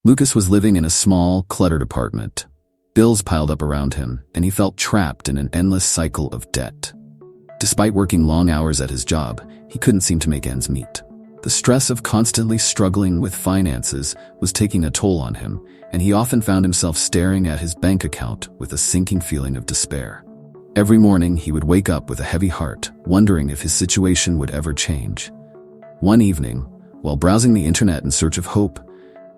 Lucas was living in a small, cluttered apartment. Bills piled up around him, and he felt trapped in an endless cycle of debt. Despite working long hours at his job, he couldn't seem to make ends meet. The stress of constantly struggling with finances was taking a toll on him, and he often found himself staring at his bank account with a sinking feeling of despair. Every morning, he would wake up with a heavy heart, wondering if his situation would ever change. One evening, while browsing the internet in search of hope,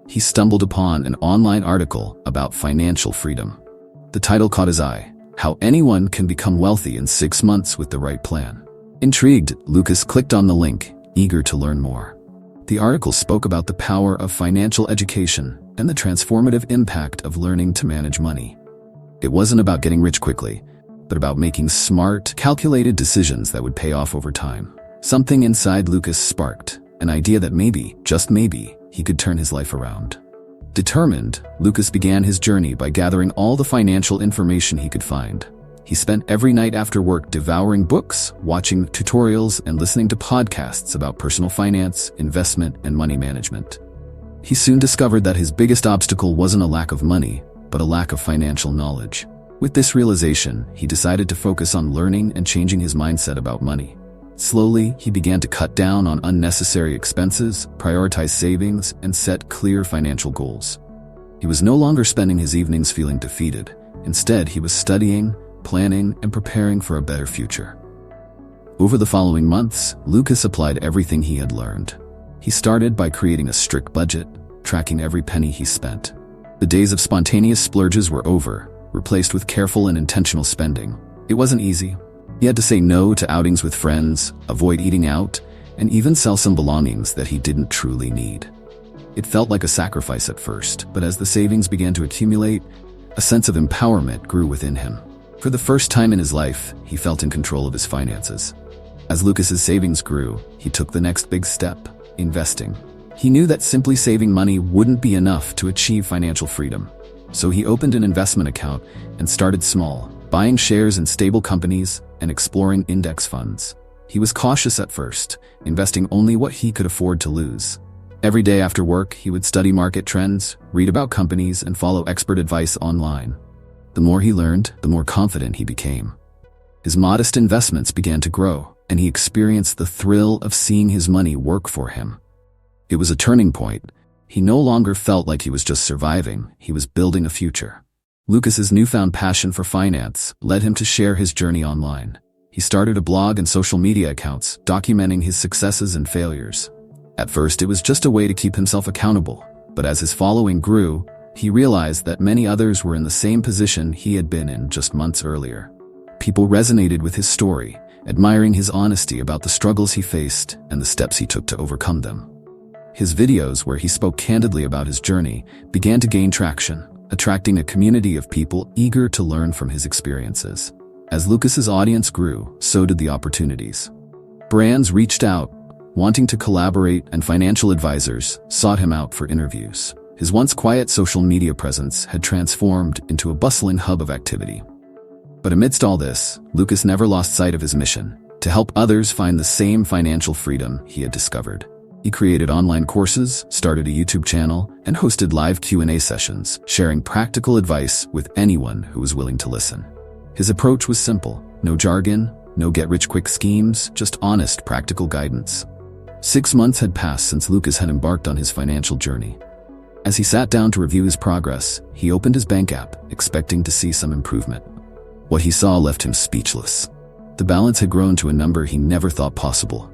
he stumbled upon an online article about financial freedom. The title caught his eye: How Anyone Can Become Wealthy in 6 Months with the Right Plan. Intrigued, Lucas clicked on the link, eager to learn more. The article spoke about the power of financial education and the transformative impact of learning to manage money. It wasn't about getting rich quickly, but about making smart, calculated decisions that would pay off over time. Something inside Lucas sparked, an idea that maybe, just maybe, he could turn his life around. Determined, Lucas began his journey by gathering all the financial information he could find. He spent every night after work devouring books, watching tutorials, and listening to podcasts about personal finance, investment, and money management. He soon discovered that his biggest obstacle wasn't a lack of money, but a lack of financial knowledge. With this realization, he decided to focus on learning and changing his mindset about money. Slowly, he began to cut down on unnecessary expenses, prioritize savings, and set clear financial goals. He was no longer spending his evenings feeling defeated. Instead, he was studying, planning, and preparing for a better future. Over the following months, Lucas applied everything he had learned. He started by creating a strict budget, tracking every penny he spent. The days of spontaneous splurges were over, replaced with careful and intentional spending. It wasn't easy. He had to say no to outings with friends, avoid eating out, and even sell some belongings that he didn't truly need. It felt like a sacrifice at first, but as the savings began to accumulate, a sense of empowerment grew within him. For the first time in his life, he felt in control of his finances. As Lucas's savings grew, he took the next big step: investing. He knew that simply saving money wouldn't be enough to achieve financial freedom. So he opened an investment account and started small, buying shares in stable companies and exploring index funds. He was cautious at first, investing only what he could afford to lose. Every day after work, he would study market trends, read about companies, and follow expert advice online. The more he learned, the more confident he became. His modest investments began to grow, and he experienced the thrill of seeing his money work for him. It was a turning point. He no longer felt like he was just surviving, he was building a future. Lucas's newfound passion for finance led him to share his journey online. He started a blog and social media accounts, documenting his successes and failures. At first, it was just a way to keep himself accountable, but as his following grew, he realized that many others were in the same position he had been in just months earlier. People resonated with his story, admiring his honesty about the struggles he faced and the steps he took to overcome them. His videos, where he spoke candidly about his journey, began to gain traction, attracting a community of people eager to learn from his experiences. As Lucas's audience grew, so did the opportunities. Brands reached out, wanting to collaborate, and financial advisors sought him out for interviews. His once quiet social media presence had transformed into a bustling hub of activity. But amidst all this, Lucas never lost sight of his mission: to help others find the same financial freedom he had discovered. He created online courses, started a YouTube channel, and hosted live Q&A sessions, sharing practical advice with anyone who was willing to listen. His approach was simple: no jargon, no get-rich-quick schemes, just honest, practical guidance. 6 months had passed since Lucas had embarked on his financial journey. As he sat down to review his progress, he opened his bank app, expecting to see some improvement. What he saw left him speechless. The balance had grown to a number he never thought possible.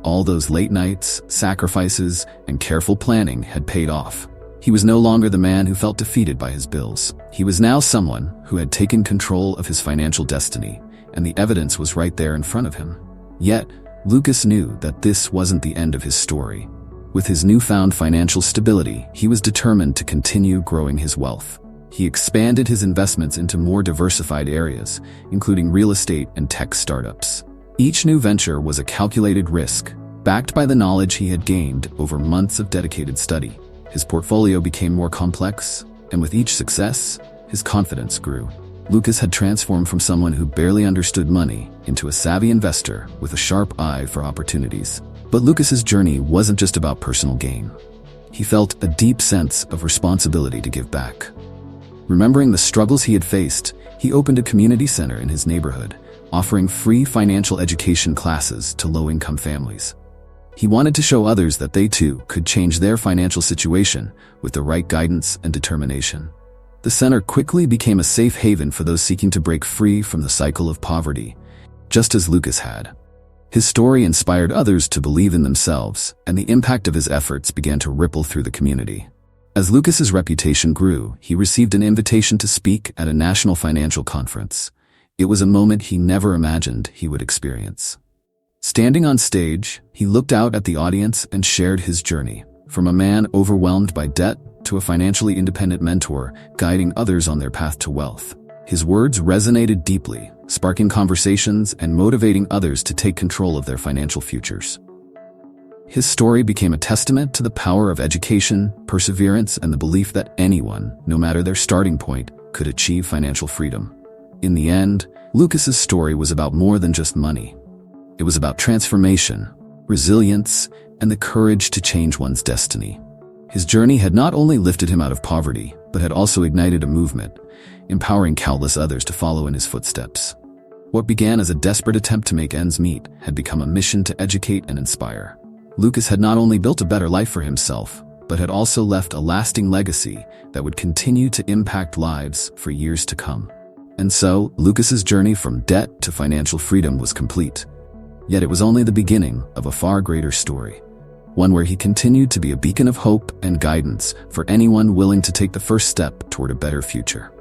All those late nights, sacrifices, and careful planning had paid off. He was no longer the man who felt defeated by his bills. He was now someone who had taken control of his financial destiny, and the evidence was right there in front of him. Yet, Lucas knew that this wasn't the end of his story. With his newfound financial stability, he was determined to continue growing his wealth. He expanded his investments into more diversified areas, including real estate and tech startups. Each new venture was a calculated risk, backed by the knowledge he had gained over months of dedicated study. His portfolio became more complex, and with each success, his confidence grew. Lucas had transformed from someone who barely understood money into a savvy investor with a sharp eye for opportunities. But Lucas's journey wasn't just about personal gain. He felt a deep sense of responsibility to give back. Remembering the struggles he had faced, he opened a community center in his neighborhood, offering free financial education classes to low-income families. He wanted to show others that they too could change their financial situation with the right guidance and determination. The center quickly became a safe haven for those seeking to break free from the cycle of poverty, just as Lucas had. His story inspired others to believe in themselves, and the impact of his efforts began to ripple through the community. As Lucas's reputation grew, he received an invitation to speak at a national financial conference. It was a moment he never imagined he would experience. Standing on stage, he looked out at the audience and shared his journey, from a man overwhelmed by debt to a financially independent mentor guiding others on their path to wealth. His words resonated deeply, sparking conversations and motivating others to take control of their financial futures. His story became a testament to the power of education, perseverance, and the belief that anyone, no matter their starting point, could achieve financial freedom. In the end, Lucas's story was about more than just money. It was about transformation, resilience, and the courage to change one's destiny. His journey had not only lifted him out of poverty, but had also ignited a movement, empowering countless others to follow in his footsteps. What began as a desperate attempt to make ends meet had become a mission to educate and inspire. Lucas had not only built a better life for himself, but had also left a lasting legacy that would continue to impact lives for years to come. And so, Lucas's journey from debt to financial freedom was complete. Yet it was only the beginning of a far greater story, one where he continued to be a beacon of hope and guidance for anyone willing to take the first step toward a better future.